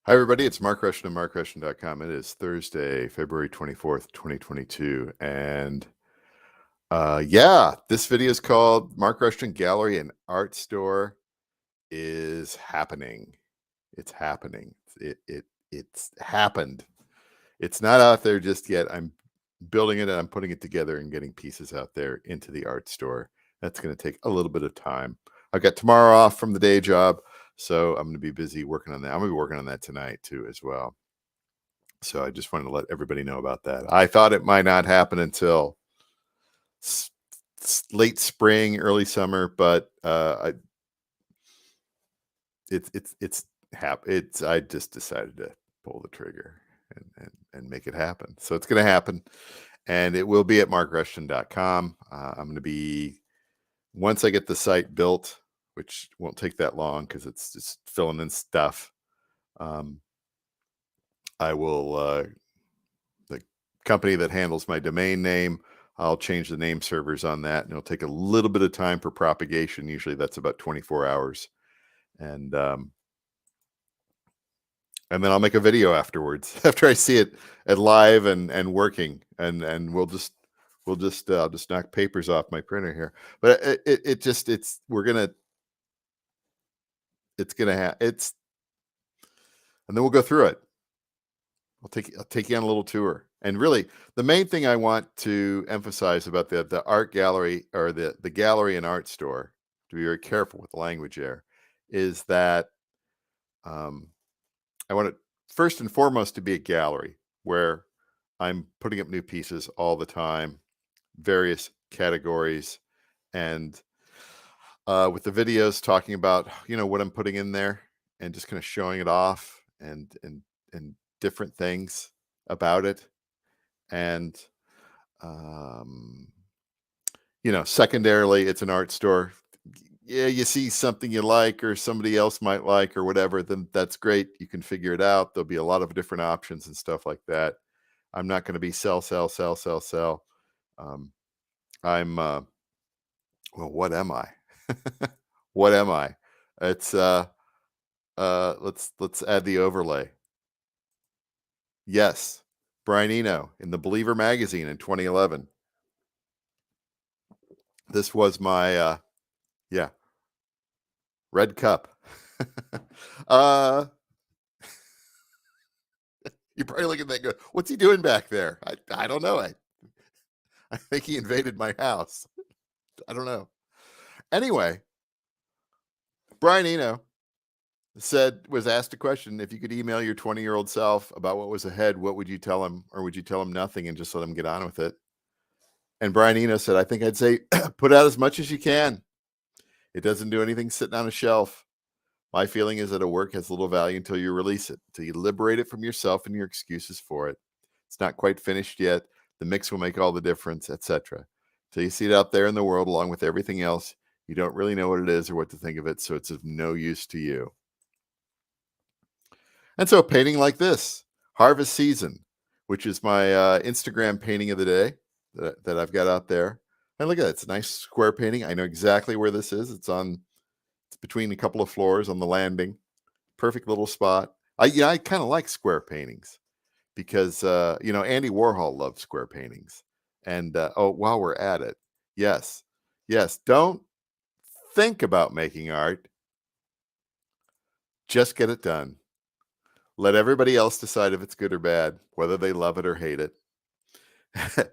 Hi, everybody. It's Mark Rushton of MarkRushton.com. It is Thursday, February 24th, 2022. And yeah, this video is called Mark Rushton Gallery and Art Store is happening. It's happening. It's happened. It's not out there just yet. I'm building it and I'm putting it together and getting pieces out there into the art store. That's going to take a little bit of time. I've got tomorrow off from the day job, so I'm going to be busy working on that. I'm going to be working on that tonight too, as well. So I just wanted to let everybody know about that. I thought it might not happen until late spring, early summer, but it's I just decided to pull the trigger and make it happen. So it's going to happen, and it will be at markrushton.com. I'm going to be once I get the site built, which won't take that long because it's just filling in stuff. I will the company that handles my domain name, I'll change the name servers on that, and it'll take a little bit of time for propagation. Usually that's about 24 hours. And then I'll make a video afterwards after I see it at live and working, and I'll just knock papers off my printer here. But it's and then we'll go through it. I'll take you on a little tour. And really, the main thing I want to emphasize about the art gallery, or the gallery and art store, to be very careful with the language there, is that I want it first and foremost to be a gallery where I'm putting up new pieces all the time, various categories, and with the videos talking about what I'm putting in there and just kind of showing it off and different things about it. And secondarily, it's an art store. Yeah, you see something you like or somebody else might like or whatever, then that's great. You can figure it out. There'll be a lot of different options and stuff like that. I'm not going to be sell, sell, sell, sell, sell. I'm well, what am I? What am I? It's let's add the overlay. Yes, Brian Eno in the Believer magazine in 2011. This was my yeah, red cup. uh you're probably looking at that go, what's he doing back there? I don't know. I think he invaded my house. I don't know. Anyway, Brian Eno was asked a question: if you could email your 20-year-old self about what was ahead, what would you tell him? Or would you tell him nothing and just let him get on with it? And Brian Eno said, I think I'd say, put out as much as you can. It doesn't do anything sitting on a shelf. My feeling is that a work has little value until you release it, until you liberate it from yourself and your excuses for it. It's not quite finished yet. The mix will make all the difference, etc. Till you see it out there in the world along with everything else, you don't really know what it is or what to think of it, so it's of no use to you. And so a painting like this, Harvest Season, which is my Instagram painting of the day that I've got out there. And look at that. It's a nice square painting. I know exactly where this is. It's between a couple of floors on the landing. Perfect little spot. I kind of like square paintings because Andy Warhol loved square paintings. And while we're at it, yes, don't think about making art. Just get it done. Let everybody else decide if it's good or bad, whether they love it or hate it.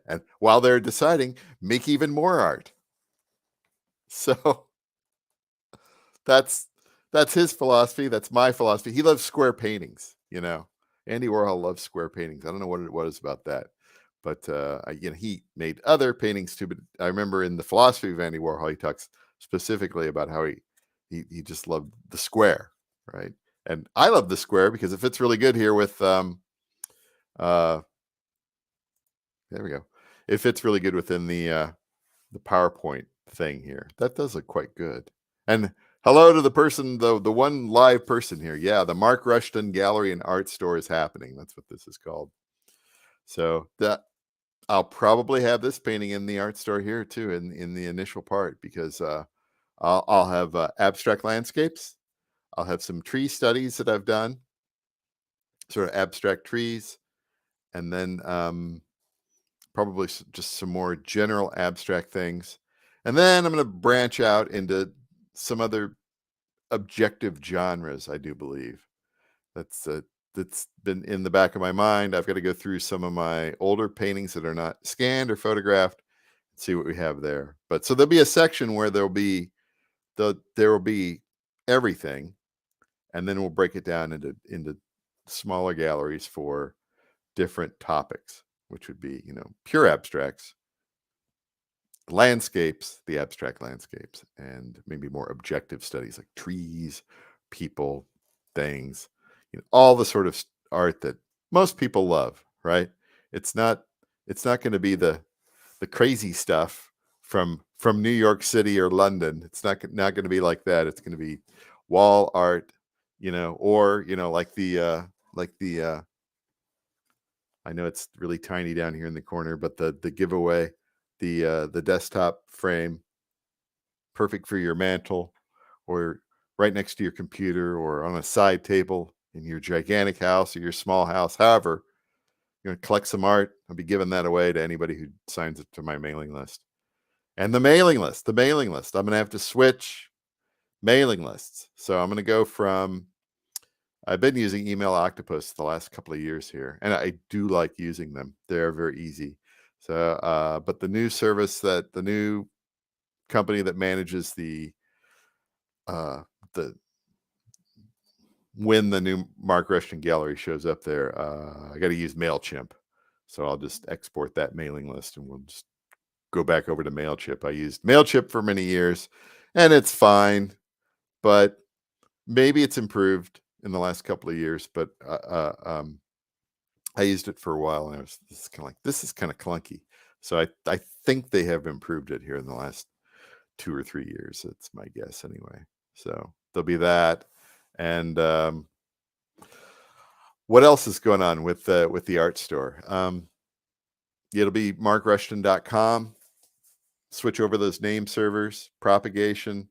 And while they're deciding, make even more art. So that's his philosophy. That's my philosophy. He loves square paintings. Andy Warhol loves square paintings. I don't know what it was about that, but he made other paintings too. But I remember in the philosophy of Andy Warhol, he talks specifically about how he just loved the square, right? And I love the square because it fits really good here with there we go. It fits really good within the PowerPoint thing here. That does look quite good. And hello to the person, the one live person here. Yeah, the Mark Rushton Gallery and Art Store is happening. That's what this is called. So I'll probably have this painting in the art store here too, in the initial part, because I'll have abstract landscapes. I'll have some tree studies that I've done. sort of abstract trees, and then probably just some more general abstract things. And then I'm going to branch out into some other objective genres, I do believe. That's that's been in the back of my mind. I've got to go through some of my older paintings that are not scanned or photographed, see what we have there. But so there'll be a section where there will be everything, and then we'll break it down into smaller galleries for different topics, which would be, pure abstracts, landscapes, the abstract landscapes, and maybe more objective studies like trees, people, things, all the sort of art that most people love, right? It's not it's not going to be the crazy stuff from New York City or London. It's not going to be like that. It's going to be wall art, or like the I know it's really tiny down here in the corner, but the giveaway, the desktop frame, perfect for your mantle, or right next to your computer, or on a side table in your gigantic house or your small house. However, you're going to collect some art. I'll be giving that away to anybody who signs up to my mailing list. And the mailing list. I'm going to have to switch mailing lists. So I'm going to go from, I've been using Email Octopus the last couple of years here, and I do like using them. They're very easy. So, but the new company that manages the when the new Mark Rushton gallery shows up there, I got to use MailChimp. So I'll just export that mailing list, and we'll just go back over to MailChimp. I used MailChimp for many years, and it's fine, but maybe it's improved in the last couple of years. But I used it for a while, and this is kind of clunky. So I think they have improved it here in the last 2 or 3 years. That's my guess anyway. So there'll be that. And what else is going on with the art store? It'll be markrushton.com. Switch over those name servers, propagation.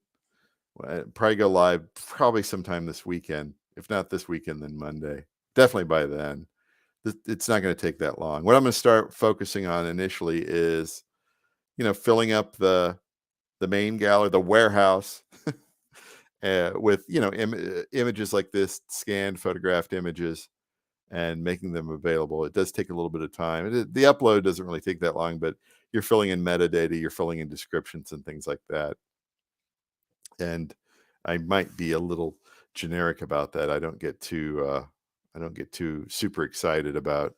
Probably go live probably sometime this weekend. If not this weekend, then Monday. Definitely by then. It's not going to take that long. What I'm going to start focusing on initially is, filling up the main gallery, the warehouse, with images like this, scanned, photographed images, and making them available. It does take a little bit of time. The upload doesn't really take that long, but you're filling in metadata, you're filling in descriptions and things like that. And I might be a little generic about that. I don't get too super excited about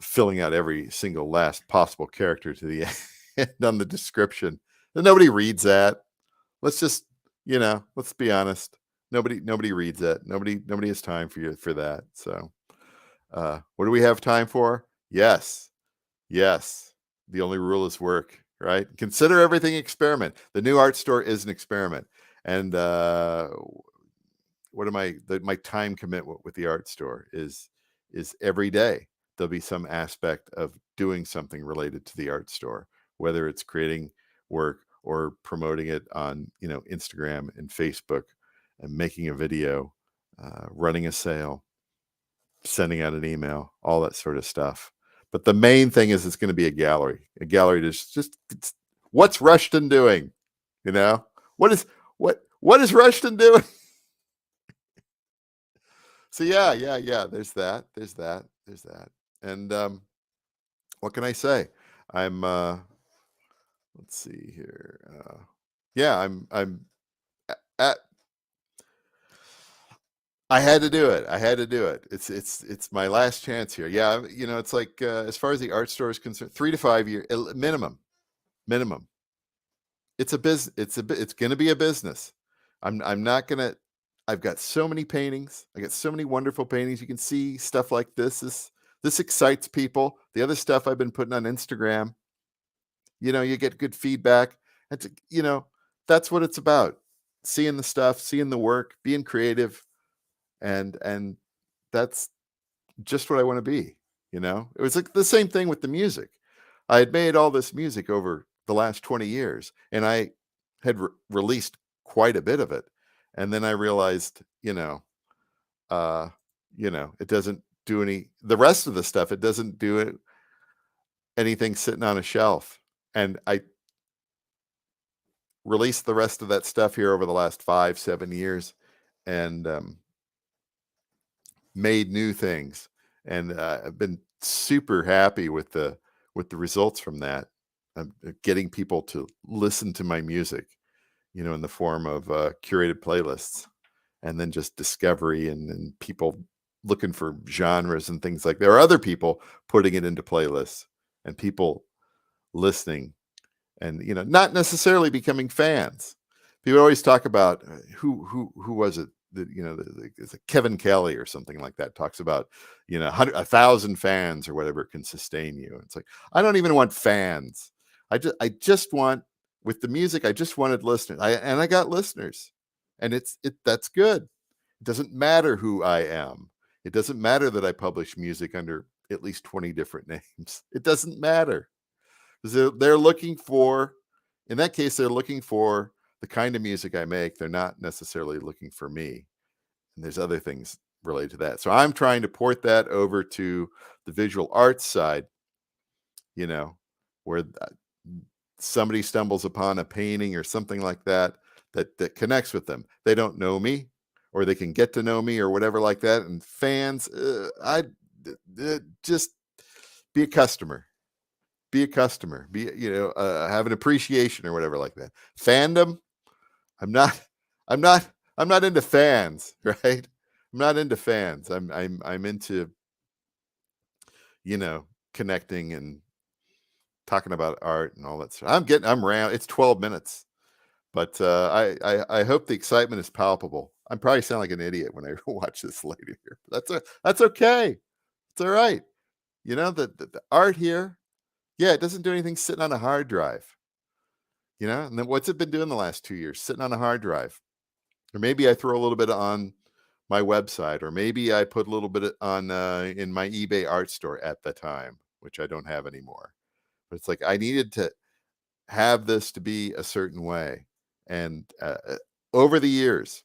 filling out every single last possible character to the end on the description. And nobody reads that. Let's just, let's be honest. Nobody reads that. Nobody has time for that. So, what do we have time for? Yes. The only rule is work, right? Consider everything experiment. The new art store is an experiment. And my time commitment with the art store is every day there'll be some aspect of doing something related to the art store, whether it's creating work or promoting it on Instagram and Facebook, and making a video, running a sale, sending out an email, all that sort of stuff. But the main thing is it's going to be a gallery just what's Rushton doing? What is Rushton doing? So yeah. There's that. And what can I say? I'm let's see here. Yeah, I'm at I had to do it. It's my last chance here. Yeah, it's like as far as the art store is concerned, 3 to 5 years minimum. It's a business. It's going to be a business. I'm not going to. I've got so many paintings. I got so many wonderful paintings. You can see stuff like this. This excites people. The other stuff I've been putting on Instagram, you get good feedback. And that's what it's about. Seeing the stuff, seeing the work, being creative, and that's just what I want to be. It was like the same thing with the music. I had made all this music over the last 20 years, and I had released quite a bit of it. And then I realized, uh, It doesn't do the rest of the stuff. It doesn't do anything sitting on a shelf. And I released the rest of that stuff here over the last 5, 7 years, and made new things. And I've been super happy with the results from that. Getting people to listen to my music, in the form of curated playlists, and then just discovery, and people looking for genres and things like. There are other people putting it into playlists, and people listening, and not necessarily becoming fans. People always talk about who was it that it's like Kevin Kelly or something like that talks about 1,000 fans or whatever can sustain you. It's like, I don't even want fans. I just want, with the music, I just wanted listeners. I got listeners, and that's good. It doesn't matter who I am. It doesn't matter that I publish music under at least 20 different names. It doesn't matter, because they're looking for, in that case, they're looking for the kind of music I make. They're not necessarily looking for me. And there's other things related to that. So I'm trying to port that over to the visual arts side, where somebody stumbles upon a painting or something like that connects with them. They don't know me, or they can get to know me, or whatever like that. And fans, just be a customer. Be a customer. Have an appreciation or whatever like that. Fandom, I'm not. I'm not into fans, right? I'm not into fans. I'm into connecting and talking about art and all that stuff. I'm around. It's 12 minutes, but I hope the excitement is palpable. I'm probably sound like an idiot when I watch this later here. That's okay. It's all right. The art here, yeah, it doesn't do anything sitting on a hard drive. And then what's it been doing the last 2 years? Sitting on a hard drive. Or maybe I throw a little bit on my website, or maybe I put a little bit on in my eBay art store at the time, which I don't have anymore. But it's like, I needed to have this to be a certain way. And over the years,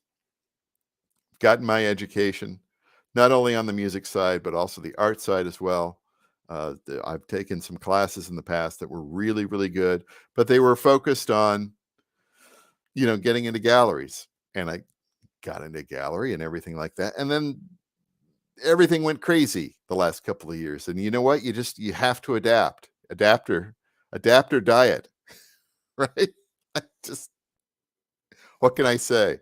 I've gotten my education, not only on the music side, but also the art side as well. I've taken some classes in the past that were really, really good, but they were focused on, getting into galleries. And I got into gallery and everything like that. And then everything went crazy the last couple of years. And you know what? You have to adapt or diet, right? Just, what can I say?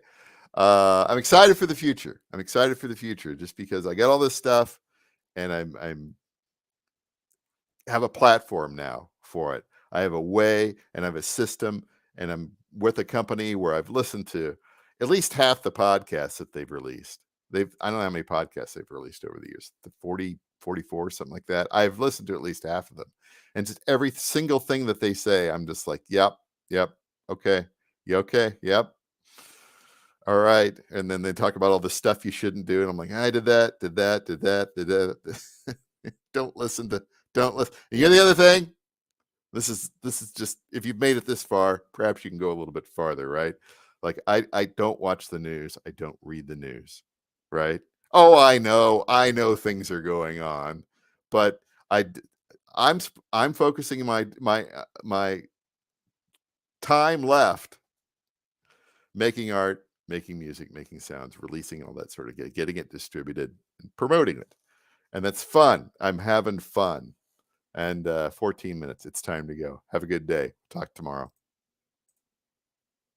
I'm excited for the future. I'm excited for the future, just because I got all this stuff, and I'm have a platform now for it. I have a way, and I have a system, and I'm with a company where I've listened to at least half the podcasts that they've released. I don't know how many podcasts they've released over the years, the 40, 44, something like that. I've listened to at least half of them. And just every single thing that they say, I'm just like, yep, okay. You okay? Yep. All right. And then they talk about all the stuff you shouldn't do. And I'm like, I did that. Don't listen. You hear the other thing? This is just, if you've made it this far, perhaps you can go a little bit farther, right? Like, I don't watch the news. I don't read the news, right? Oh, I know things are going on, but I'm focusing my time left making art, making music, making sounds, releasing all that sort of, getting it distributed, and promoting it. And that's fun. I'm having fun. And 14 minutes. It's time to go. Have a good day. Talk tomorrow.